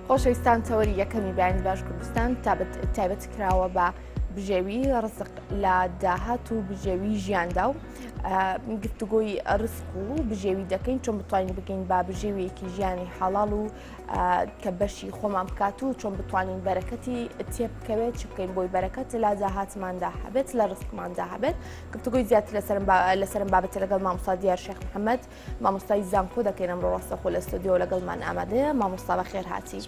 خۆشەویستان تەوەری یەکەمی بەیانی باش کوردستان تایبەت کراوە بە بژێوی ڕزق لە داهات و بژێوی ژیاندا و گفتوگۆی ڕزق و بژێوی دەکەین چۆن بتوانین بگەین با بژێویەکی ژیانی حەڵاڵ و کە بەشی خۆمان بکات و چۆن بتوانین بەرەکەتی تێبکەوێت چ بکەین بۆی بەرەکەت لە داهاتماندا هەبێت لە ڕزقماندا هەبێت. گفتوگۆی زیاتر لەسەرم بابەتە لەگەڵ مامۆستا دیار شێخ محەممەد مامۆستای زانکۆ دەکەین ئەمڕۆ ڕاستەخۆ لە ستۆدیۆ لەگەڵمان ئامادەیە. مامۆستا بەخێر هاتی.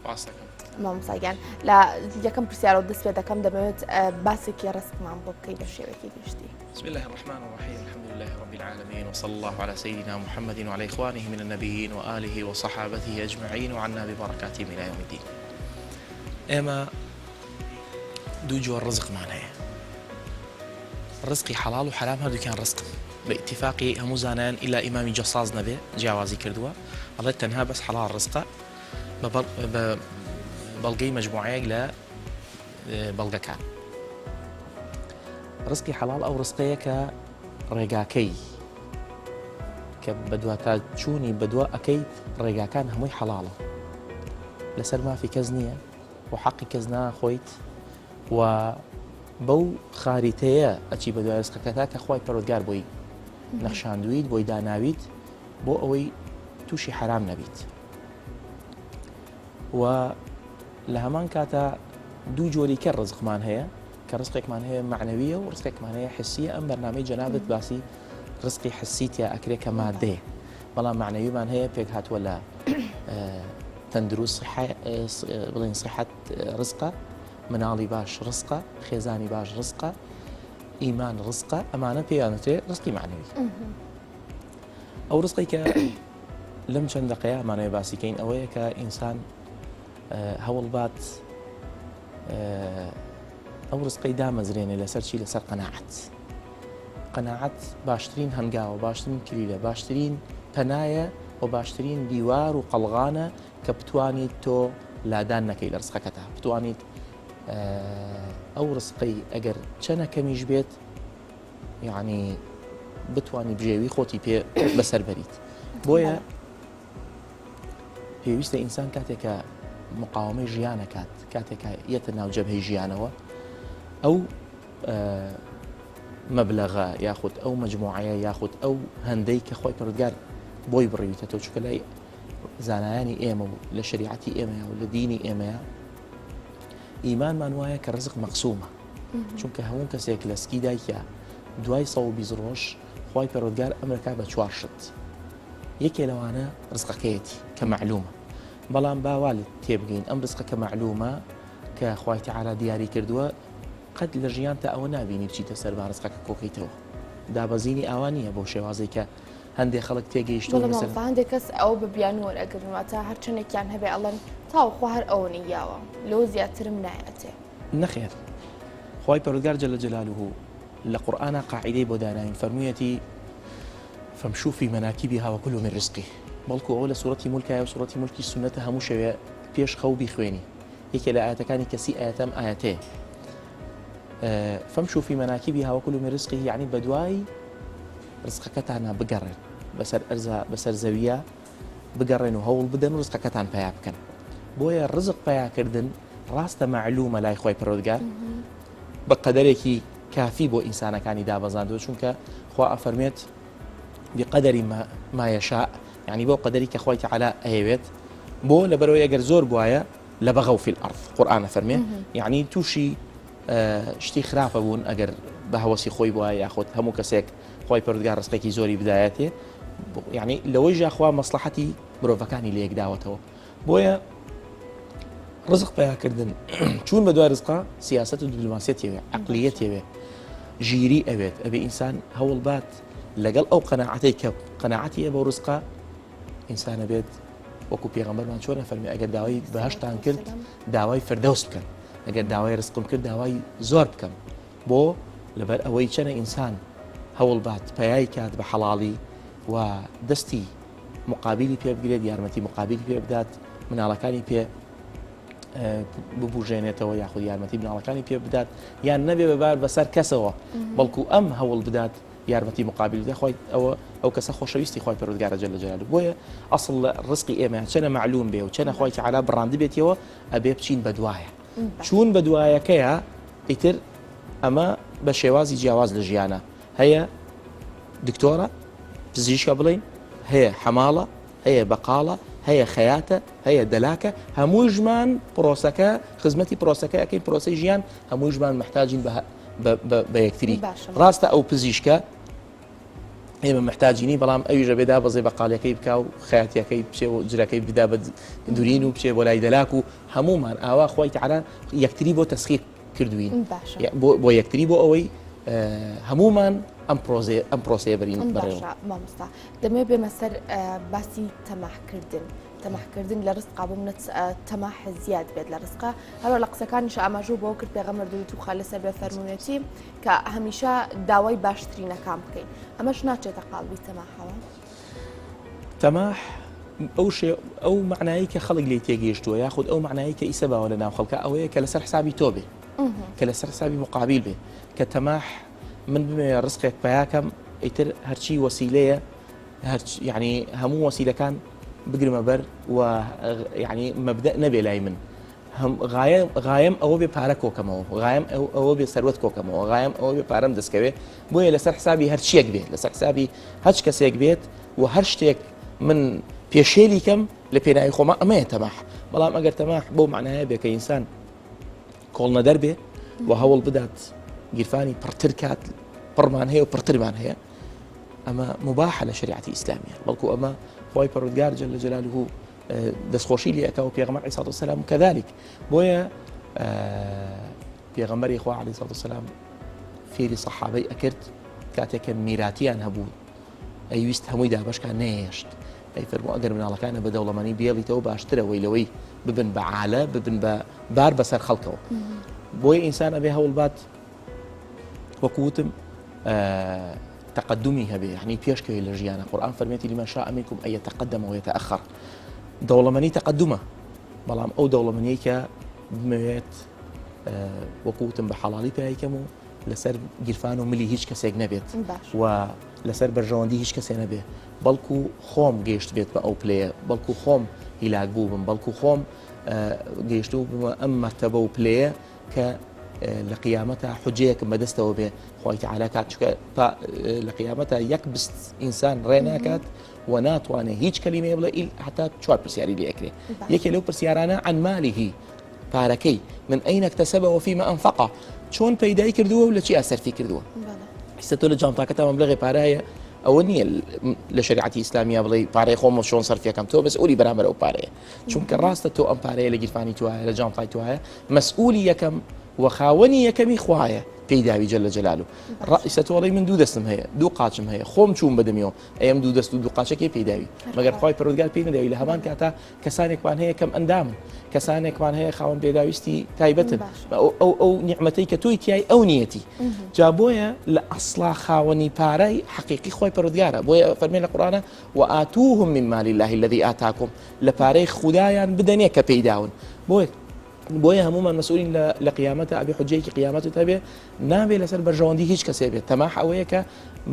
مامۆستاگیان لە یەکەم پرسیارەوە دەست پێ دەکەم دەمەوێت باسێکی ڕزقمان بۆ بکەی بە شێوەیەکی گشتی. بسم الله الرحمن الرحيم الحمد لله رب العالمين وصلى الله على سيدنا محمد وعلى إخوانه من النبيين وآله وصحابته أجمعين وعنا ببركاتهم إلى يوم الدين. إما دو جور رزق معناه رزقي حلال وحرام هذا كان رزق باتفاق هم زانان إلا إمام جصاز نبي جوازي كردوا الله تنها بس حلال رزقه بلقي مجموعة لا بلقى كان ڕزقی حەڵاڵ ئەو ڕزقەیە کە ڕێگاکەی کە بەدواتە چوونی بەدووە ئەەکەیت ڕێگاکان هەمووی حەڵاڵە لەسەر مافی کەس نییە و حەقی کەس ناخۆیت و بەو خاریتەیە ئەچی بەدوای ڕزقەکە تا کە خۆی پەروەردگار بۆی نەخشاندویت بۆی داناویت بۆ ئەوەی تووشی حرام نەبیت و لە هەمان کاتە دوو جۆری کە ڕزقمان هەیە کە ڕزقێکمان هەیە معنەویە و ڕزقێکمان هەیە حسیە. ئەم بەرنامەی جەنابەت باسی ڕزقی حسیتە ئەکرێ کە مادەیە بەڵام معنەویمان هەیە پێک هاتووە لە تەندروست بڵین سیحەت ڕزقە، مناڵی باش ڕزقە، خێزانی باش ڕزقە، ئیمان ڕزقە، ئەمانە پێیانەتێ ڕزقی معنەوی. ئەو ڕزقی کە لەم چەند دقەیە ئەمانەوێ باسیکەین ئەوەیە کە ئینسان هەوڵ بات ئەو ڕزقەی دامەزرێنێ لەسەر چی؟ لەسەر قەناعەت. قەناعەت باشترین هەنگاوە، باشترین کلیلە، باشترین پەنایە و باشترین دیوار و قەڵغانە کە بتوانیت تۆ لادان نەکەی لە ڕزقەکەتە، بتوانیت ئەو ڕزقەی ئەگەر چەنە کەمیش بێت یعنی بتوانی بژێوی خۆتی پێ بەسەر بەریت. بۆیە پێویستە ئینسان کاتێکە مقاومەی ژیانەکات، کاتێکە یەتە ناو جەبهەی ژیانەوە ئەو مەبلەغە یاخود ئەو مەجموعەیە یاخود ئەو هەندەی کە خۆی پەروەردگار بۆی بڕیویتە تۆ چکە لای زانایانی ئێمە و لە شریعەتی ئێمەیە و لە دینی ئێمەیە ئیمانمان وایە کە ڕزق مەقسوومە، چونکە هەموو کەسێک لە سکی دایکە دوای 120 ڕۆژ خۆی پەروەردگار ئەمرەکە بە 4 شت. یەکێ لەوانە ڕزقەکەیەتی کە معلومە، بەڵام باوالت تێبگەین ئەم ڕزقە کە معلومە کە خوای تەعالا دیاری کردووە قەت لە ژیان تا ئەوە نابینی بچیتە سەر با ڕزقەکە کۆکەیتەوە. دابەزینی ئاوا نییە بۆ شێوازەی کە هەندێک خەڵک تێگەیشتووە. هەندێک کەس ئەو بە بیان وەرئەگرنەوەتە هەرچەندێکیان هەبێ ئەڵەن تاوخوا هەر ئەوە نییاوە لەو زیاترم نایەتێ. نەخێر، خوای پەروەردگار جەلە جەلالوهو لە قورئانە قاعیدەی بۆ داناین فەرموویەتی فەمشوو فی مەناکیبیها وەکولوا من ڕزقی. بەڵکو ئەوە لە سوورەتی موولکایە و سوورەتی موولکی سونەتە هەموو شەوێ پێش خەو بیخوێنی. یەکێ لە ئاەتەکانی کەسی ئاەتەم ئاەتێ فەمشوو فی مەناکیبیها وەکولوا من ڕزقی، یعنی بەدوای ڕزقەکەتانە بگەڕێن بەسەر زەویە بگەڕێن و هەوڵ بدەن و ڕزقەکەتان پیا بکەن. بۆیە ڕزق پیاکردن ڕاستە معلومە لای خۆی پەروەردگار بە قەدەرێکی کافی بۆ ئینسانەکانی دابەزاندوە، چونکە خوا ئەفەرمێت بقەدەری ما یەشاء، یعنی بۆ قەدەری کە خوای تەعالا ئەیەوێت، بۆ لەبەرەوەی ئەگەر زۆر بوایە لەبەغەو فی الأرض. قورئان ئەفەرمێ یعنی تووشی شتی خراپە بوون ئەگەر بە هەوەسی خۆی بووە یاخود هەموو کەسێک خۆی پەروەردگار ڕزقێکی زۆری بدایەتێ، یعنی لەوەی ژاخوا مەسلحەتی مرۆڤەکانی لە یەکداوەتەوە. بۆیە ڕزق پیاکردن چوون بە دوای ڕزقا سیاسەت و دیپلۆماسیەت هەوێ، عەقلیەت هەوێ، ژیری ئەوێت، ئەبێ ئینسان هەوڵ بات لەگەڵ ئەو قەناعەتەی کە قەناعەتی هەیە بۆ ڕزقا ئینسانە بێت وەکو پێغەمبەرمان چۆن فەرمی ئەگەر داوای بەهەشتان کرد داوای فردەوس بکەن، ئەگەر داوای ڕزقم کرد داوای زۆر بکەم، بۆ لەبەر ئەوەی چەنە ئینسان هەوڵ بات پەیای کات بە حەڵاڵی و دەستی مقابلی پێ بگرێت، یارمەتی مقابلی پێ بدات، مناڵەکانی پێ ببوژێنێتەوە یاخود یارمەتی مناڵەکانی پێ بدات، یان نەبێ بەبار بەسەر کەسەوە بەڵکو ئەم هەوڵ بدات یارمەتی مقابل دە خۆی ئەو کەسە خۆشەویستی خۆی پەروەردگارە جەل جەلاله بۆیە ئەسڵ ڕزقی ئێمە چەنە معلوم بێ و چەنە خۆی تەعالا بڕاندە بێتەوە ئەبێ بچین بە دوایە چوون بە دوایەکەیە ئیتر ئەمە بە شێوازی جیاواز لە ژیانە هەیە دکتۆرە پزیشکە بڵین هەیە حەماڵە هەیە بەقاڵە هەیە خەیاتە هەیە دەلاکە هەموو ژمان پرۆسەکە خزمەتی پرۆسەکە ئەەکەی پرۆسی ژیان هەموو ژمان محتاجین بە یەکتری ڕاستە ئەو پزیشکە ئێمە محتاجینی بەڵام ئەویژە بێدا بەزێ بەقالەکەی بکە و خەیاتیەکەی بچێ و جرەکەی بدا بە دوورین و بچێ بۆ لای دەلاک و هەمومان ئاوا خۆی تەعالا یەکتری بۆ تەسخیر کردوین بۆ یەکتری بۆ ئەوەی هەمومان ئەم پرۆسەیە بەرین بەڕێوە مامۆستا دەمێ بێمە سەر باسی تەماحکردن لە ڕزقا بۆ منەت تەماح زیاد بێت لە ڕزقا هەروە لە قسەکانیش ئاماژوو بۆ کرد پێغەمبەر درود و خال لەسەر بێ فەرموویەتی کە هەمیشە داوای باشترینەکان بکەین ئەمەش ناچێتە قاڵبی تەماحەوە تەماح ئەو معنایی کە خەڵک لێ تێگەیشتووە یاخود ئەو معنایی کە ئیسە باوە لە ناو خەڵکە ئەوەیە کە لەسەر حسابی تۆ بێ کە لەسەر حسابی مقابل بێ کە تەماح من بمێ ڕزقێک پیاکەم ئیتر هەرچی وەسیلەیە یعنی هەموو وەسیلەکان بگرمە بەر و یعنی مەبدە نەبێ لای من غایم ئەوە بێ پارە کۆکەمەوە غایم ئەوە بێ سەروەت کۆکەمەوە غایم ئەوە بێ پارەم دەستکەوێ بۆیە لەسەر حسابی هەرچیەک بێت لەسەر حسابی هەچ کەسێک بێت و هەر شتێک من پێشێلی کەم لە پێناوی خۆمە ئەمەیە تەماح بەڵام ئەگەر تەماح بۆ معنایە بێ کە ئینسان کۆڵنە دەربێ و هەوڵ بدات گیرفانی پڕتر کات پڕمان هەیە و پڕترمان هەیە ئەمە مباحە لە شریعەتی ئیسلامیە بەڵکو ئەمە خۆی پەروەردگار جەل جەلاله دەستخۆشی لێ ئەکا و پێغەمبەر عەلەیهی سەڵاتو وەسەلام کەذالک بۆیە پێغەمبەری خوا عەلەیهی سەڵاتو وەسەلام فێری سەحابەی ئەکرد کاتێک کە میراتیان هەبوو ئەیویست هەمووی دابەشکان نەهێشت ئەی فەرموو ئەگەر مناڵەکانە بە دەوڵەمەندی بێڵیتەوە باشترەوەی لەوەی ببن بە عالە ببن بە بار بەسەر خەڵکەوە بۆیە ئینسان ئەبێ هەوڵ بات وەکووتم تقدمی هەبێ یعنی پێشکەوێ لە ژیانە قورئان فەرمێتی لمن شاء منكم أن يتقدم ويتأخر دەوڵەمەندی تەقدمە بەڵام ئەو دەوڵەمەندیی کە بمەوێت وەکووتم بە حەڵاڵی پێیکەم و لەسەر گیرفان و ملی هیچ کەسێک نەبێت و لەسەر بەرژەوەندی هیچ کەسێ نەبێ بەڵکو خۆم گەیشت بێت بە ئەو پلەیە بەڵکو خۆم هیلاک بوو بم بەڵکو خۆم گەیشتوو بمە ئەم مەرتەبە و پلەیە کە لە قیامەتە حجەیەکم بەدەستەوە بێ خۆی تەعالا کات چکە لە قیامەتە یەک بست ئینسان ڕێناکات و ناتوانێت هیچ کەلیمەیە بڵێ حتا چوار پرسیاری لێ ئەکرێ یەکێ لەو پرسیارانە عن مالیه پارەکەی من ئەین اکتسبه وفيما أنفقه چۆن پەیدای کردووە و لە چی ئاسەرفی کردووە ئێستا تۆ لە جانتاکەتە مەبلەغی پارەیە ئەوە نییە لە شریعەتی ئیسلامیە بڵێ پارەی خۆمە چۆن سەرفیەکەم تۆ مەسئولی بەرامبەر ئەو پارەیە چونکە ڕاستە تۆ ئەم پارەیە لە گیرفانی توایە لە جانتای توایە مەسئولی یەکەم وخاوەنی یەکەمی خوایە پێداوی جەل جەلاله ڕائیسە تۆڵی من دوو دەستم هەیە دوو قاچم هەیە خۆم چوون بەدەمیەوە ئەم دوو دەست و دوو قاچەکەی پێداوی مەگەر خۆی پەروەردگار پێی نەداوی لە هەمان کاتە کەسانێکمان هەیە کەم ئەندامن کەسانێکمان هەیە خاوەن پێداویستی تایبەتن ئەو نیعمەتەی کە تۆی تیای ئەو نیەتی جا بۆیە لە ئەسڵا خاوەنی پارەی حەقیقی خۆی پەروەردگارە بۆیە فەرمێ لە قورئانە وآتوهم من مال الله الذي آتاكم لە پارەی خودایان بدەنێ کە پێیداون بۆیە هەمومان مەسئولین لە قیامەتە ئەبێ حجەیەکی قیامەتت هەبێ نابێ لەسەر بەرژەوەندی هیچ کەسێ بێت تەماح ئەوەیە کە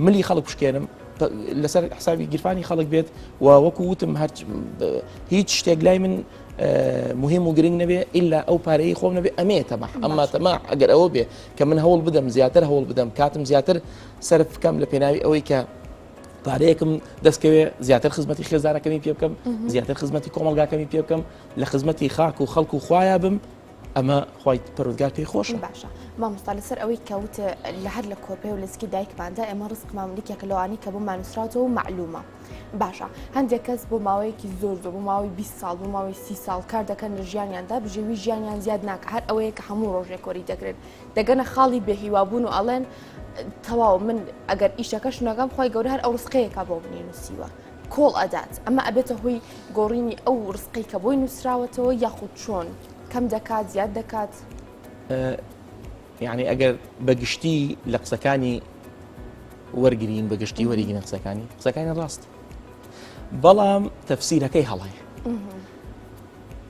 ملی خەڵک بشکێنم لەسەر حسابی گیرفانی خەڵک بێت و وەکو وتم هیچ شتێک لای من مهم و گرنگ نەبێ ئیلا ئەو پارەی خۆم نەبێ ئەمێ تەماح ئەمما تەماح ئەگەر ئەوە بێ کە من هەوڵ بدەم زیاتر هەوڵ بدەم کاتم زیاتر سەرف بکەم لە پێناوی ئەوەی کە پارەیەکم دەستکەوێ زیاتر خزمەتی خێزانەکەمی پێ بکەم زیاتر خزمەتی کۆمەلگاکەمی پێ بکەم لە خزمەتی خاک و خەڵک و خوایە بم ئەمە خۆی پەروەردگار پێی خۆشە باشە مامۆستا لەسەر ئەوەی کەوت لە هەر لە کۆرپەی و لەسکی دایکماندا ئێمە ڕزقمان ملیکێکە لەوانی کە بۆ مانووسراتەوە و معلومە باشە هەندێک کەس بۆ ماوەیەکی زۆر بۆ ماوەی 20 ساڵ بۆ ماوەی 30 ساڵ کار دەکەن لە ژیانیاندا بژێوی ژیانیان زیاد ناکە هەر ئەوەیە کە هەموو ڕۆژێک کۆری دەگرێت دەگەنە خاڵی بێهیوابوون و ئەڵێن تەواو من ئەگەر ئیشەکەش نەکەم خۆی گەورە هەر ئەو ڕزقەیەکە بۆ منی نووسیوە کۆڵ ئەدات ئەمە ئەبێتە هۆی گۆڕینی ئەو ڕزقەی کە بۆی نووسراوەتەوە یاخود چۆن کەم دەکات زیاد دەکات یعنی ئەگەر بەگشتی لە قسەکانی وەرگین بەگشتی وەریگینە قسەکانی ڕاست بەڵام تەفسیرەکەی هەڵەیە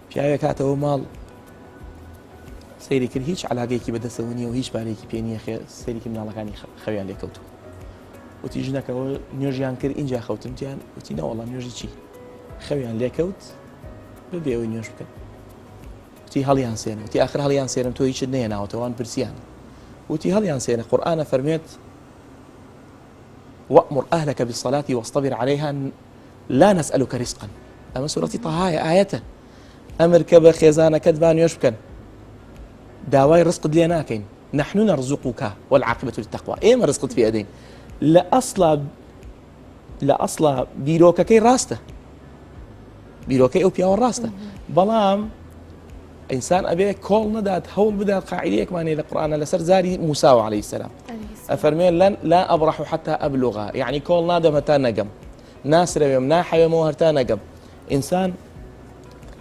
پیاوێک هاتەوە ماڵ سەیری کرد هیچ علاقەیەکی بەدەستەوە نیە و هیچ پارێکی پێ نییە سەیری مناڵەکانی خەویان لێکەوتووە وتی ژنەکەەوە نوێژیان کرد اینجا خەوتمتیان وتی نەوەڵام نوێژی چی خەویان لێکەوت ببێ ئەوی نوێژ بکەن وتی هەڵیان سێنە وتی آخر هەڵیان سێنم تۆ هیچت نێناوەتەوەوان پرسیان وتی هەڵیان سێنە قورئانە فەرمێت وأمر أهلك بالصلاة واصطبر عليها لا نسألك رزقا أما سورة طه آية أمر كبا خيزانة كدبان يشبكن داواي رزق ليناكين نحن نرزقك والعاقبة للتقوى إيه ما رزقت في أدين لا أصلا بيروكا كي راسته بيروكي أو بياور راسته بلام إنسان أبي كول ندات هول بدأ قاعديك ماني القرآن لسر زاري موسى عليه السلام أفرمين لا أبرح حتى أبلغ يعني كول نادم هتا نقم ناس ربيم ناحي مو هتا نقم إنسان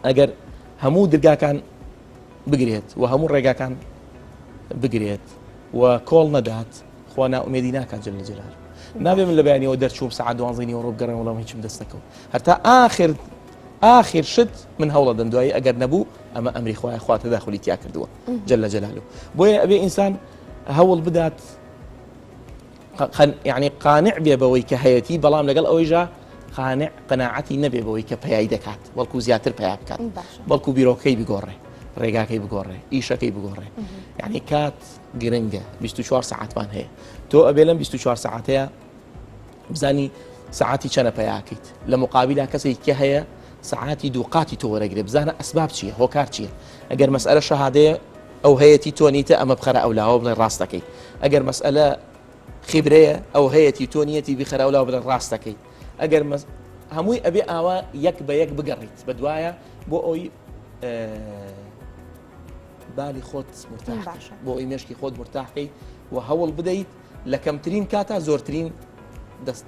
أجر همو درقا كان بقريت وهمو الرقا كان بقريت وكول ندات خوانا أميدينا كان جل جلاله نابي من لبياني ودرت شوم سعد وانزيني وروب قرن ولا ما هيك مدستكو حتى آخر شت من هولا دندوي أجر نبو أما أمري إخوة تداخلي تياكر دوا جل جلاله بوي أبي إنسان هول بدات يعني قانع بيبوي كهيتي بلام لقال أويجا قانع قناعتي نبي بوي كبيايدكات والكو زياتر بيابكات والكو بيروكي بيقوري ريقاكي بيقوري إيشاكي بيقوري يعني كات جرينجا 24 ساعات بان هي تو أبي لم 24 ساعات هي بزاني ساعاتي كان بياكيت لمقابلها كسي كهيا ساعاتي دوقاتي تو ورقري بزانا أسباب شيء هو كارت شيء أجر مسألة شهادة أو هيتي تونيتا أما بخرا أو لا هو بلا راستكي أجر مسألة خبرية أو هيتي تونيتي بخرا أو لا بلا راستكي أجر هموي أبي أوا يك بقريت بدوايا بو أوي بالي خود مرتاح بو أوي مشكي خود مرتاح كي وهول بديت لكمترين كاتا زورترين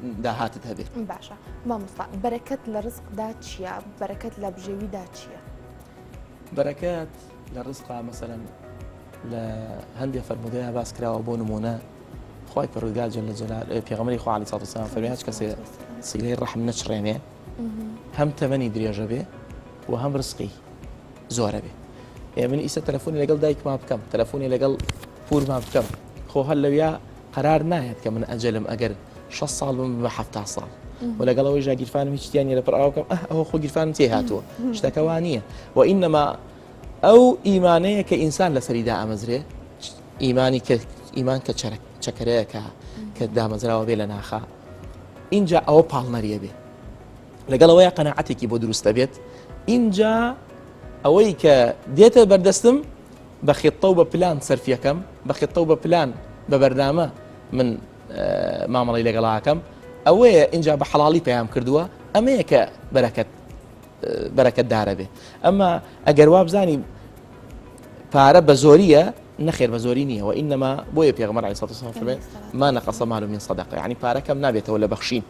داهاتت هبه باشا ما مصطفى بركات لرزق داتشيا بركات لبجوي داتشيا بركات للرزق مثلا لهندي فرموديها باس كراوه بو نمونه خواي فرقال جل جلال بيغمري خو عليه الصلاه والسلام فرميهاش كسي صيغي الرحم نشرين هم تمني دريجه به وهم رزقي زوره به يعني من إيسا تلفوني لقل دايك ما بكم تلفوني لقل فور ما بكم خو هلا ويا قرار ناهد كمن أجلم أجر 6 صال من 17 صال ولا قالوا يجا جيرفان هيك تاني لبراوكم هو خو جيرفان تي هاتو اشتكوانيه وانما او ايمانيه كانسان لسريدا امزري ايماني ايمان كشرك شكريك كدا مزرا وبيلنا خا ان جاء او بالنريه به لقالوا يا قناعتك بدرست بيت ان جاء اويك ديتا بردستم بخطه وبلان صرف يكم بخطه وبلان ببرنامه من مامەڵی لەگەڵاکەم ئەوەیە اینجا بە حەڵاڵی پەیام کردووە ئەمەیە کە بەرەکەت دارە بێ ئەمما ئەگەر وا بزانی پارە بە زۆریە نەخێر بە زۆری نییە و ئینەما بۆیە پێغەمبەر عەلەیهی سڵات وسەلام فەرمێ ما نەقەسە مال من صەدەقە یعنی پارەکەم نابێتەوە لە بەخشین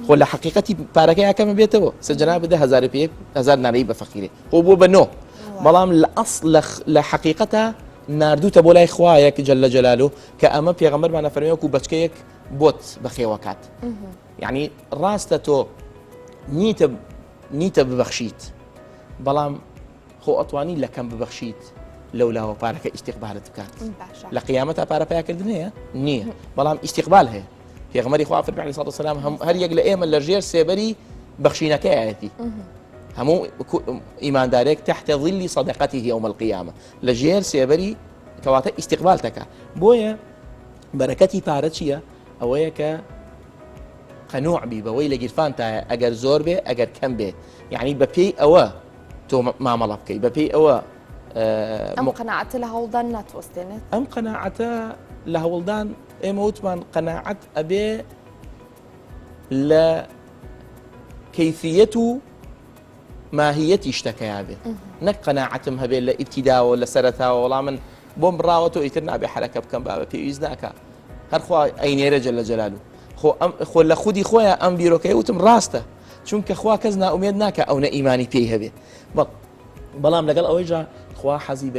خۆ لە حەقیقەتی پارەکەی کەمە بێتەوە سەرجەناب بدە 1000 پێ 1000 نانەی بە فەقیرێ خۆ بۆ بە نۆ بەڵام لە ئەسڵ لە حەقیقەتە ناردووتە بۆ لای خوایەک جەلە جەلالوه کە ئەمە پێغەمبەرمانە فەرمێ وەکو بەچکەیەک بۆت بەخێوەکات یعنی ڕاستە تۆ نیتە ببەخشیت بەڵام خۆ ئەتوانی لە کەم ببەخشیت لەولاوە پارەکە ئیستیقبالت بکات لە قیامەتە پارە پیاکردن هەیە نییە بەڵام ئیستیقبال هەیە پێغەمبەری خوا فەرمی عەلەیهی سڵات وسەلام هەر یەک لە ئێمە لە ژێر سێبەری بەخشینەکەیەتی همو ئیماندارێک تحت ظل صدقته يوم القيامة لجير سيبري كواتا استقبالتك بويا بركتي پارە چییە ئەوەیە کە قەنوع بی بەوەی لە گیرفانتایە ئەگەر زۆر بێ ئەگەر کەم بێ یعنی بە پێی ئەوە تۆ مامەڵە بکەی بە پێی ئەوە ئەم قەناعەتە لە هەوڵدان ناتوەستێنێت ئەم قەناعەتە لە هەوڵدان ئێمە وتمان قەناعەت ئەبێ لە کەیفیەت و ماهیەتی شتەکەیا بێ نەک قەناعەتم هەبێت لە ئیبتیداوە لە سەرەتاوە وەڵام من بۆم بڕاوەتەوە ئیتر نابێ حرەکە بکەم بابە پێویست ناکە هەرخوا ئەینێرە جەلە جەلالوه خۆ لە خودی خۆیان ئەم بیرۆکەی وتم ڕاستە چونکە خوا کەس ناومێد ناکە ئەو نە ئیمانی پێی هەبێ بەڵام لەگەڵ ئەوەیجا خوا حەزی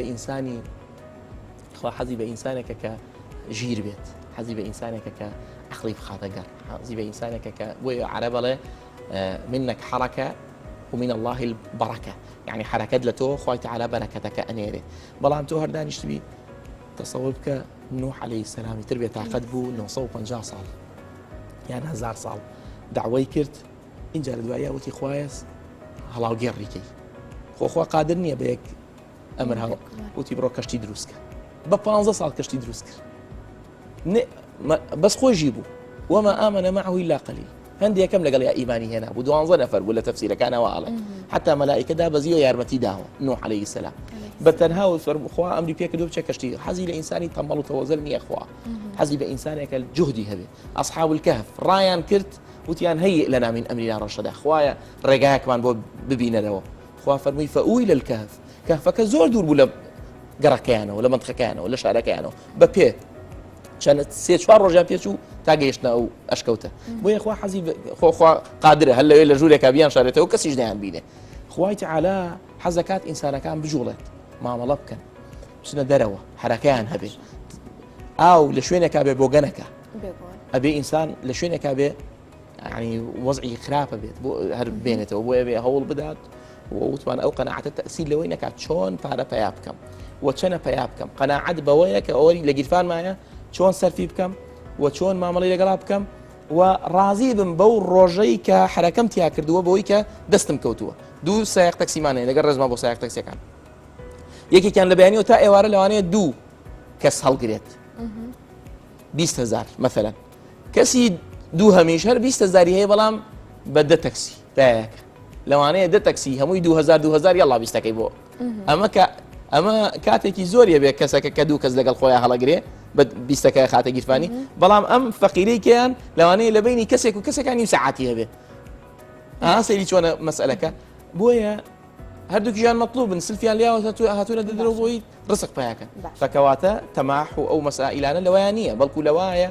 بە ئینسانێکە کە ژیر بێت حەزی بە ئینسانێکە کە عەقڵی بخاتە گەڕ حەزی بە ئینسانێکە کە بۆیە عەرەب بەڵێ منك حركة ومن الله البركة يعني حركات لتو خوي تعالى بركتك أنيري بلام تو هردانيش تبي تصورك نوح عليه السلام تربية عقد بو نو صوب 50 صال یان 1000 ساڵ داوای کرد اینجا لە دوایە وتی خوایە هەڵاوگێڕیکەی خۆخوا قادر نییە بە یەک ئەمر هەڵ وتی بڕۆ کەشتی دروستکە بە 15 ساڵ کەشتی دروست کرد بەس خۆشی بوو وما ئامنە معه إلا قليل هەندێک یەکەم لەگەڵ یا ئیمانی هێنا بوو 12 نەفەر بوو لە تەفسیرەکانەوە ئاڵێ حتا مەلائیکەدا بەزی و یارمەتی داوە نوح عليه السلام بە تەنها خوا ئەمری پێکردو بچە کەشتی حەزی لە ئینسانی تەمبەڵ و تەوەزل نییە خوا حەزی بە ئینسانێکە جوهدی هەبێ ئەصحاب الكهف ڕایان کرد وتیان هەیە لەنا من ئەمرینا ڕەشەدا خوایە ڕێگایەکمان بۆ ببینەرەوە خوا فەرمووی فەئوی لە الكهف کەهفەکە زۆر دوور بوو لە گەڕەکەیانەوە لە منطقەکەیانەوە لە شارەکەیانەوە بە پێ چەند 3-4 ڕۆژیان پێچوو تا گەیشتنە ئەو ئەشکەوتە بۆیە خوا حەزی خۆخوا قادرە هەر لەوێ لە ژوورێکا بیان شارێتەوە کەسیش نەیان بینێ خوای تەعالا حەزەکات ئینسانەکان بجوڵێت مامەڵە بکەن بچنە دەرەوە حرەکەیان هەبێ ئاو لە شوێنێکا بێ بۆ گەنەکە ئەبێ ئینسان لە شوێنێکا بێ ینی وەزعی خراپە بێت بۆ هەر بێنێتەوە بۆیە بێ هەوڵ بدات وتوان ئەو قەناعەتە تەئسیر لەوەی نەکات چۆن پارە پیا بکەم و چەنە پیا بکەم قەناعەت بەوەیە کە ئەوەی لە گیرفانمایە چۆن سەرفی بکەم و چۆن مامەڵی لەگەڵا بکەم و ڕازی بم بەو ڕۆژەی کە حرەکەم تیا کردووە بەوەی کە دەستم کەوتووە دوو سایق تەکسیمانەیە لەگەڵ ڕێزما بۆ سایق تەکسیەکان یەکێکیان لە بەیانیەوە تا ئێوارە لەوانەیە دوو کەس هەڵگرێت 20,000 مثلا کەسی دوو هەمیش هەر 20,000 هەیە بەڵام بە 10 تەکسی تایەکە لەوانەیە 10 تەکسی هەمووی 2000 یاڵا 20ەکەی بۆ ئەمە کاتێکی زۆریە بێ کەسەکە کە دوو کەس لەگەڵ خۆیان هەڵەگرێ بە 20ەکە خاتە گیرفانی بەڵام ئەم فەقیرەیکیان لەوانەیە لە بینی کەسێک و کەسەکانی سەعاتی هەبێ سەیری چۆنە مەسئلەکە بۆیە هەردووکیان مەطلوبن سلفیان لیاوە هاتوونە دەدرەوە بۆی ڕزق پیاکەن فکەواتە تەماح و ئەو مەسائلانە لەوایە نییە بەڵکو لەوایە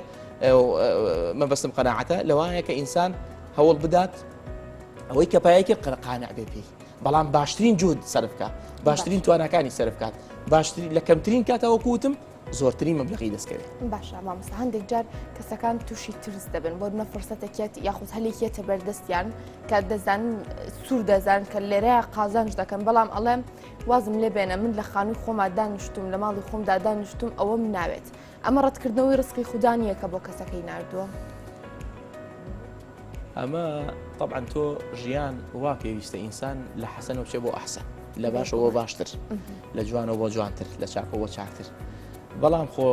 مەبەستم قەناعەتە لەوایە کە ئینسان هەوڵ بدات ئەوەی کە پایەکی قانع بێ پێی بەڵام باشترین جهد سەرف بکات باشترین توانەکانی سەرف بکات باشترین لە کەمترین کاتەوە کوتم زۆرترین مەبلەغی دەستکەوێت باشە مامۆستا هەندێک جار کەسەکان تووشی ترس دەبن بۆ نە فرسەتێکێت یاخود هەلێکێتە بەردەستیان کە دەزانن سوور دەزان کە لێرەیە قازانج دەکەن بەڵام ئەڵێم وازم لێ بێنە من لە خانووی خۆما دانیشتوم لە ماڵی خۆمدا دانیشتوم ئەوە من ناوێت ئەمە ڕەتکردنەوەی ڕزقی خوددا نییە کە بۆ کەسەکەی ناردووە ئەمە طبعا تۆ ژیان وا پێویستە ئینسان لە حەسەنەوە بچێ بۆ ئەحسەن لە باشەوە باشتر لە جوانەوە بۆ جوانتر لە چاکەوە چاکتر بەڵام خۆ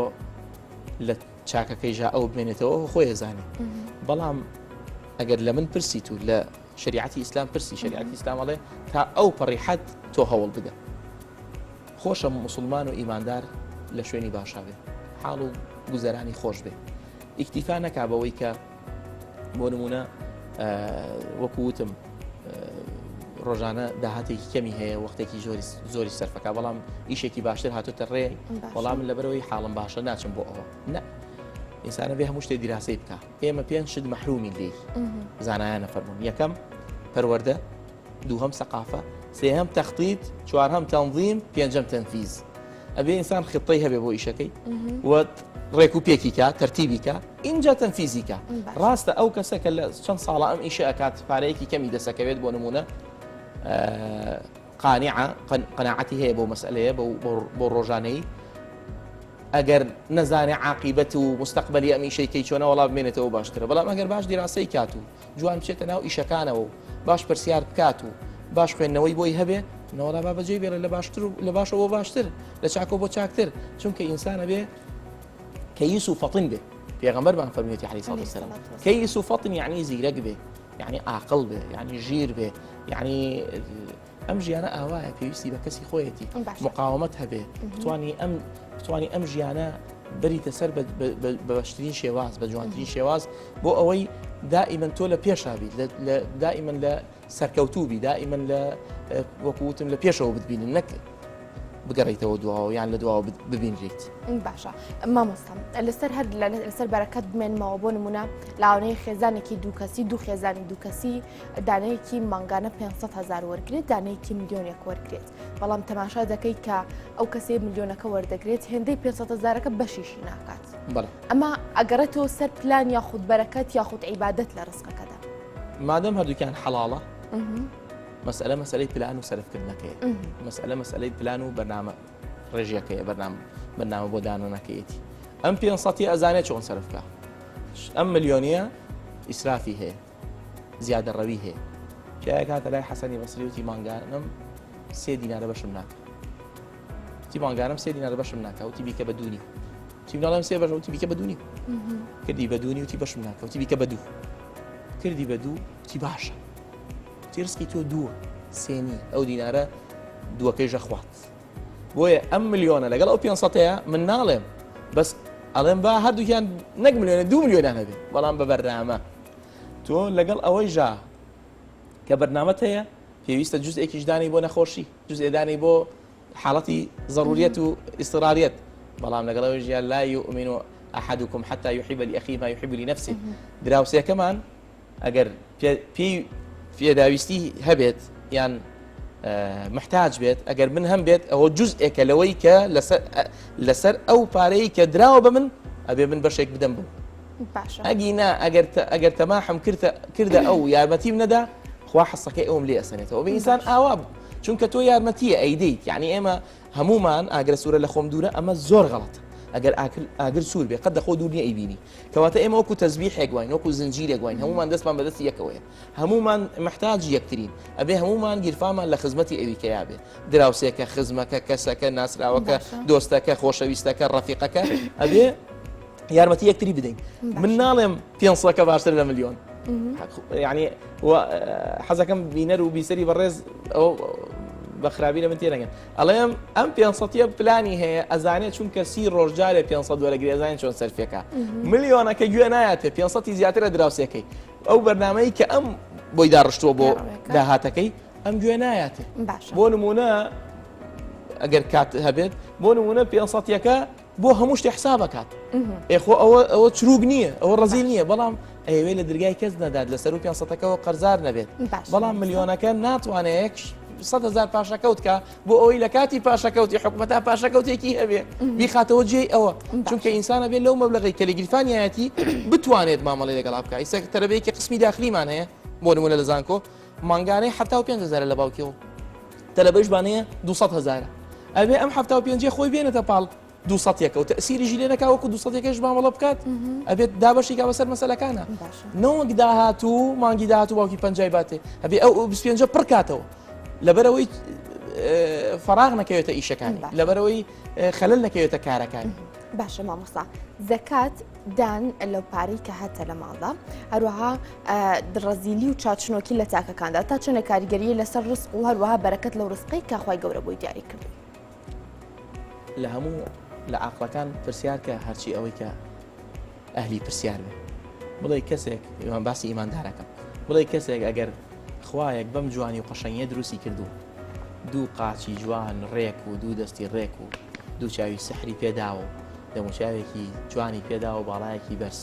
لە چاکەکەی ژا ئەو بمێنێتەوە خۆی ێزانێ بەڵام ئەگەر لە من پرسیت و لە شریعەتی ئیسلام پرسی شریعەتی ئیسلام ئەڵێ تا ئەو پەڕیحەت تۆ هەوڵ بدە خۆشە مسلمان و ئیماندار لە شوێنی باشا بێ حاڵ و گوزەرانی خۆش بێ ئیکتیفا نەکا بەوەی کە بۆ نمونە وەکووتم ڕۆژانە داهاتێکی کەمی هەیە وەختێکی زۆری سەرفەکە بەڵام ئیشێکی باشتر هاتوتە ڕێ بەڵام لەبەرەوەی حاڵم باشە ناچم بۆ ئەوە نە ئینسانە بێ هەموو شتێ دیراسی بکە ئێمە 5 شت مەحرومی لێی زانایانە فەرموون یەکەم پەروەردە دووهەم سەقافە سێهەم تەخطیط چوارهەم تەنظیم پێنجەم تەنفیز ئەبێ ئینسان خطەی هەبێ بۆ ئیشەکەی و ڕێک و پێکی کە تەرتیبی کە اینجا تەنفیزی کە ڕاستە ئەو کەسە کە لە چەند ساڵە ئەم ئیشە ئەکات پارەیەکی کەمی دەسەکەوێت بۆ نمونە قەناعەتی هەیە بۆ مەسئلەیە بۆ ڕۆژانەی ئەگەر نەزانێ عاقیبەت و مستەقبەلی ئەم ئیشەکەی چۆنە وەڵام بمێنێتەوە باشترە بەڵام ئەگەر باش دیراسەی کات و جوان بچێتە ناو ئیشەکانەوە و باش پرسیار بکات و باش خوێندنەوەی بۆی هەبێ نەوەڵا با بەجێ بێرە لە باشتر و لە باشەوە باشتر لە چاکۆ بۆ چاکتر چونکە ئینسانە بێ كيس وفطن به پیغمبر بان فرميتي عليه الصلاه والسلام كيس وفطن يعني زيرك به يعني عاقل به يعني جير به يعني ام جيانا اوايا پێویستی بە کەسی خۆیەتی مقاومت هەبێ بتوانی ئەم ژیانە بریتە سەر بە باشترین شێواز بە جوانترین شێواز بۆ ئەوەی دائما تۆ لە پێشابیت دائما لە سەرکەوتوبی دائما لە وەکوتم لە پێشەوە بتبینن نەک بگەڕیتەوە دواوە یان لە دواوە ببینریت باشە مامۆستام لەسەر هەر لەسەر بەرەکەت بمێنمەوە بۆ نمونە لاوانەیە خێزانێکی دوو کەسی دوو کەسی دانەیەکی مانگانە 500,000 وەرگێت دانەیەکی ملیۆنێک وەرگێت بەڵام تەماشا دەکەیت کە ئەو کەسێ ملیۆنەکە وەردەگرێت هێندەی 500,000ەکە بەشیشی ناکات ئەمە ئەگەڕێتەوە سەر پلان یاخود بەرەکەت یاخود عیبادەت لە ڕزقەکەدا مادەم هەردووکیان حەڵاڵە مسألة بلان وسەرفکردنەکەی مسألة بلان و بەرنامە ڕێژیەکەیە بەرنامە بۆ دانەکەیەتی ئەم 500 ئەزانێت چۆن سەرفکە ئەم ملیۆنیە ئیسرافی هەیە زیادە ڕەوی هەیە پیاوێک هاتە لای حەسەنی بەسری وتی مانگانم 3 دینارە بەشم ناکە وتی مانگانم 3 دینارە بەشم ناکە وتی بیکە بە دوونی وتی مناڵم 3 بەش وتی بیکە بە دوونی کردی بە دوونی وتی بەشم ناکە وتی بیکە بە دوو کردی بە دوو وتی باشە وتی ڕزقی تۆ دووە سێنی ئەو دینارە دووەکەیژە خوات بۆیە ئەم ملیۆنە لەگەڵ ئەو 500ەیە من ناڵێم بەس ئەڵێم با هەردووکیان نەک ملیۆنە 2 ملیۆنان هەبێت بەڵام بە بەرنامە تۆ لەگەڵ ئەوەی ژا کە بەرنامەت هەیە پێویستە جزئێکیش دانی بۆ نەخۆشی جزئێدانی بۆ حاڵەتی ضروریەت و ئیستراریەت بەڵام لەگەڵ ئەوەی ژیان لا يؤمن أحدكم حتى يحب لأخيه ما يحب لنفسه دراوسێکەمان ئەگەر پێداویستی هەبێت یان محتاج بێت ئەگەر من هەم بێت ئەوە جزئێکە لەوەی کە لەسەر ئەو پارەی کە دراوە بە من ئەبێ من بەشێک بدەم بوو ئەگینا ئەگەر تەماحم کردە ئەو یارمەتیم نەدا خوا حەسەکەی ئەوم لێ ئەسەنێتەوە بە ئینسان ئاوا بوو چونکە تۆ یارمەتیە ئەیدەیت یعنی ئێمە هەمومان ئاگرە سوورە لە خۆم دوورە ئەمە زۆر غەڵەتە ئەگەر ئاگر سوور بێ قەت دەخۆ دوور نیە ئەیبینی کەواتە ئێمە وەکو تەزبیحێک وین وەکو زنجیرێک وین هەمومان دەستمان بەدەستی یەکەوەیە هەمومان محتاجی یەکترین ئەبێ هەمومان گیرفامان لە خزمەتی ئەوی کە یابێ دراوسێکە خزمەکە کەسەکە ناسراوەکە دۆستەکە خۆشەویستەکە ڕەفیقەکە ئەبێ یارمەتی یەکتری بدەین من ناڵێم 500ەکە باشتر لە ملیۆن یعنی حەزەکەم بینەر و بیسەری بەڕێز ئەو بە خراپی لە من تێنەگەن ئەڵێم ئەم 500 پلانی هەیە ئەزانێت چونکە 30 ڕۆژجارێ 500 وەرەگری ئەزانێت چۆن سەرفێکە ملیۆنەکە گوێ نایەتێ 500 زیاترە دراوسێکەی ئەو بەرنامەی کە ئەم بۆی داڕشتووە بۆ داهاتەکەی ئەم گوێ نایەتێ بۆ نمونە ئەگەر کات هەبێت بۆ نمونە 500ەکە بۆ هەموو شتێ حسابەکات ئێخۆ ئەوە چروک نییە ئەوە ڕزیل نییە بەڵام ئەوێ لە دەرگای کەس نەدات لەسەر و 500ەکەەوە قەرزار نەبێت بەڵام ملیۆنەکە ناتوانێت 100,000 پاشەکەوتکە بۆ ئەوەی لە کاتی پاشەکەوتی حکومەتا پاشەکەوتێکی هەبێ بیخاتەوە جێ ئەوە چونکە ئینسانە بێت لەو مەبلەغی کە لە گیرفانیایەتی بتوانێت مامەڵی لەگەڵا بکە ئیسا تەرەبەیەکی قسمی داخلیمان هەیە بۆ نمونە لە زانکۆ مانگانەی 5,000 لە باوکیەوە تەلەبەیش بانەیە 200,000 ئەبێ ئەم 5 خۆی بێنێتە پاڵ 200ەکە و تەسیریژی لێ نەکا وەکو 200ەکەش مامەڵە بکات ئەبێت دابەشێکا بەسەر مەسەلەکانە نەوەک داهاتوو مانگی داهاتوو باوکی 50 باتێ ئەبێ ئەو 25 پڕکاتەوە لەبەرەوەی فراغ نەکەوێتە ئیشەکانی لەبەرەوەی خەلل نەکەوێتە کارەکانی باشە مامۆستا زەکات دان لەو پارەی کە هاتە لە ماڵدا هەروەها ڕەزیلی و چاچنۆکی لە تاکەکاندا تا چەنە کاریگەریە لەسەر ڕزق و هەروەها بەرەکەت لەو ڕزقی کە خوای گەورە بۆی دیاری کردو لە هەموو لە عاقڵەکان پرسیار کە هەرچی ئەوەی کە ئەهلی پرسیار بێ بڵێ کەسێک ئێمە باسی ئیماندارەکەم بڵێ کەسێک ئەگەر خوایەک بەم جوانی و قەشەنگیە دروستی کردو دوو قاچی جوان ڕێک و دوو دەستی ڕێک و دوو چاوی سەحری پێداوە دەموچاوێکی جوانی پێداوە باڵایەکی بەرز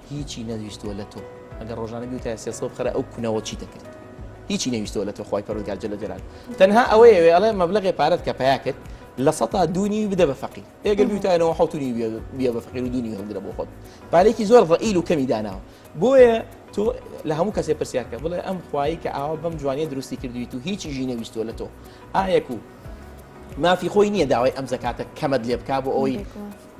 هیچی نەدویستوە لە تۆ ئەگەر ڕۆژانە بیوتە 300 بخەرە ئەو کونەوە چی دەکرد هیچی نەویستوە لە تۆ خوای پەروەردگار جەل جەلاله تەنها ئەوەیە ئەڵێ مەبلەغی پارەت کە پیا کرد لە 100 دوونی بدە بە فەقیر ئەگەر بیوتانەوە 7 بیا بە فەقیر و دوونی هەڵگرە بۆ خۆت پارێکی زۆر ڕئیل و کەمی داناوە بۆیە تۆ لە هەموو کەسێ پرسیارکە بڵێ ئەم خوایی کە ئاوا بەم جوانیە دروستی کردویت و هیچیژی نەویستوە لە تۆ ئایەک و مافی خۆی نییە داوای ئەم زەکاتە کەمەت لێ بکا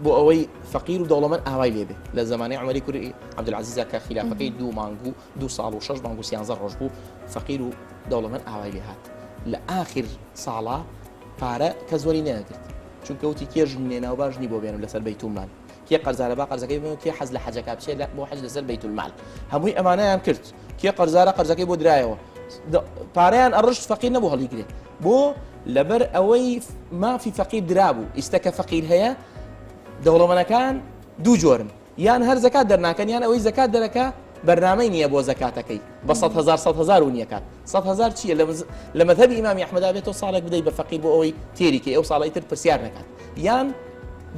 بۆ ئەوەی فەقیر و دەوڵەمەند ئاوای لێبێ لە زمانەی عومەری کوڕی عەبدولعەزیزە کە خلافەکەی 2 مانگ و 2 ساڵ و 6 مانگ و 13 ڕۆژ بوو فەقیر و دەوڵەمەند ئاوای لێ هات لە ئاخر ساڵا پارە کە زۆری نەگرت چونکە وتی کێ ژنێناو باش نی بۆ بێنم لەسەر بەیتولمال کێ قەرزارە با قەرزەکەی بێنەوە کێ حەز لە حەجەکە بچێت بۆ حەج لەسەر بەیتولمال هەمووی ئەمانەیان کرد کێ قەرزارە قەرزەکەی بۆ درایەوە پارەیان ئەڕشت فەقیر نەبوو هەڵیگرێت بۆ لەبەر ئەوەی مافی فەقیر درابوو ئیستەکە فەقیر هەیە دەوڵەمەندەکان دوو جۆرن یان هەر زەکات دەرناکەن یان ئەوەی زەکات دەرەکە بەرنامەی نییە بۆ زەکاتەکەی بە 100,000 و نیەکات 100,000 چییە لە مەذهەبی ئیمامی ئەحمەدا بێت تۆ ساڵێک بدەیت بە فەقیر بۆ ئەوەی تێریکەی ئەو ساڵی تر پرسیار نەکات یان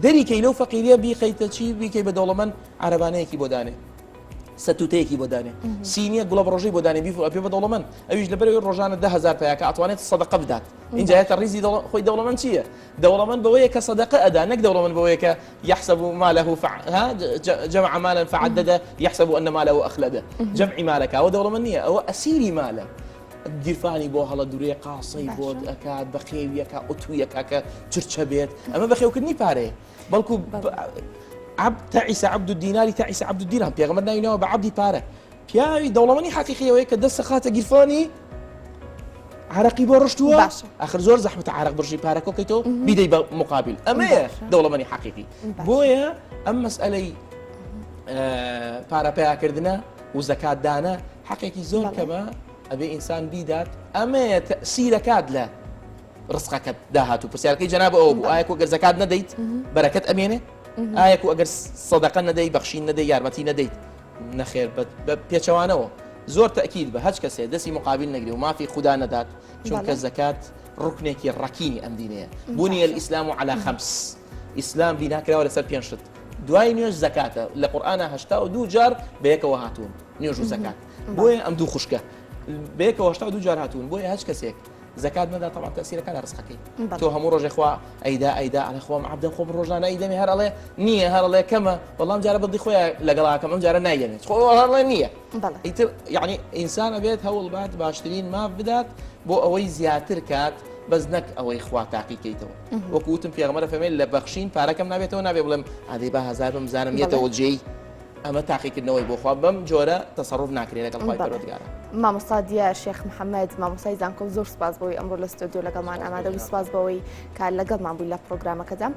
دەریکەی لەو فەقیریە بیخەیتە چی بیکەی بە دەوڵەمەند عەرەبانەیەکی بۆ دانێ سەتوتەیەکی بۆ دانێ سینیە گوڵە بڕۆژەی بۆ دانێ بیف ئەپێ بە دەوڵەمەند ئەویش لەبەرەوەی ڕۆژانە 10,000 پیاکە ئەتوانێت سەدەقە بدات اینجا هێتە ڕیزی خۆی دەوڵەمەند چییە دەوڵەمەند بەوەیە کە سەدەقە ئەدا نەک دەوڵەمەند بەوەیە کە يحسب ماله جمع مالا فعدده يحسب أن ماله أخلده جمع مالك أو دەوڵەمەند نییە ئەوە ئەسیری مالە گیرفانی بۆ هەڵە دوورێ قاسەی بۆ ئەکات بەخێویەکە ئۆتویەکە کە چرچە بێت ئەمە بەخێوکردنی پارەیە بەڵکو تعس عبد الدينار تعس عبد الدرهم پێغەمبەر ناوینەوە بە عەبدی پارە پیاوی دەوڵەمەندی حەقیقیەوەیە کە دەست خاتە گیرفانی عرقی بۆ ڕشتووە ئاخر زۆر زەحمەتە عرق بڕژی پارەکە بکەیتەوە بیدەی بە مقابل ئەمەیە دەوڵەمەندی حەقیقی بۆیە ئەم مەسئلەی پارەپیاکردنە و زەکاتدانە حەقێکی زۆر کەمە ئەبێ ئینسان بیدات ئەمەیە تەئسیرەکات لە ڕزقەکەت داهاتوو پرسیارەکەی جەنابە ئەوە بوو ئایا ئەگەر زەکات نەدەیت بەرەکەت ئەمێنێ ئایا ئەگەر سەدەقە نەدەی بەخشین نەدەی یارمەتی نەدەیت نەخێر بە پێچەوانەوە زۆر تەکید بە هەچ کەسێ دەستی مقابل نەگری و مافی خوددا نەدات چونکە زەکات ڕوکنێکی ڕەکینی ئەم دینەیە بوونیە الئیسلام على خەمس ئیسلام بیناکراوە لەسەر پێنج شت دوای نوێژ زەکاتە لە قورئانە 82 جار بەیەکەوە هاتوون نوێژ و زەکات بۆیە ئەم دوو خوشکە بەیەکەوە 82 جار هاتوون بۆیە هەچ کەسێک زەکات نەدا طبعا تەسیرەکان لە ڕزقەکەی تۆ هەموو ڕۆژێ خوا ئەیدا ئەڵێ خۆم عەبدەم خۆم ڕۆژانە ئەیدەمێ هەر ئەڵێ نییە هەر ئەڵێ کەمە وەڵام جارە بەدڵی خۆیان لەگەڵاکەم ئەم جارە نایدەمێت خۆ هەڵێ نییە ئیتر یعنی ئینسان ئەبێت هەوڵ بات باشترین ماف بدات بۆ ئەوەی زیاتر کات بەس نەک ئەوەی خوا تاقیکەیتەوە وەکو وتم پێغەمبەر فەرمێت لە بەخشین پارەکەم نابێتەوە نابێ بڵێم ئادەی با هەزار بمزانم یێتەوە جێی ئەمە تاقیکردنەوەی بۆ خوا بەم جۆرە تەسەڕوف ناکرێت لەگەڵ خوای پەروەردگارە مامۆستا دیار شێخ محەممەد مامۆستای زانکۆ زۆر سپاس بۆی ئەمڕۆ لە ستۆدیۆ لەگەڵمان ئامادەبووی سپاس بەوەی کار لەگەڵمان بووی لە پرۆگرامەکەدا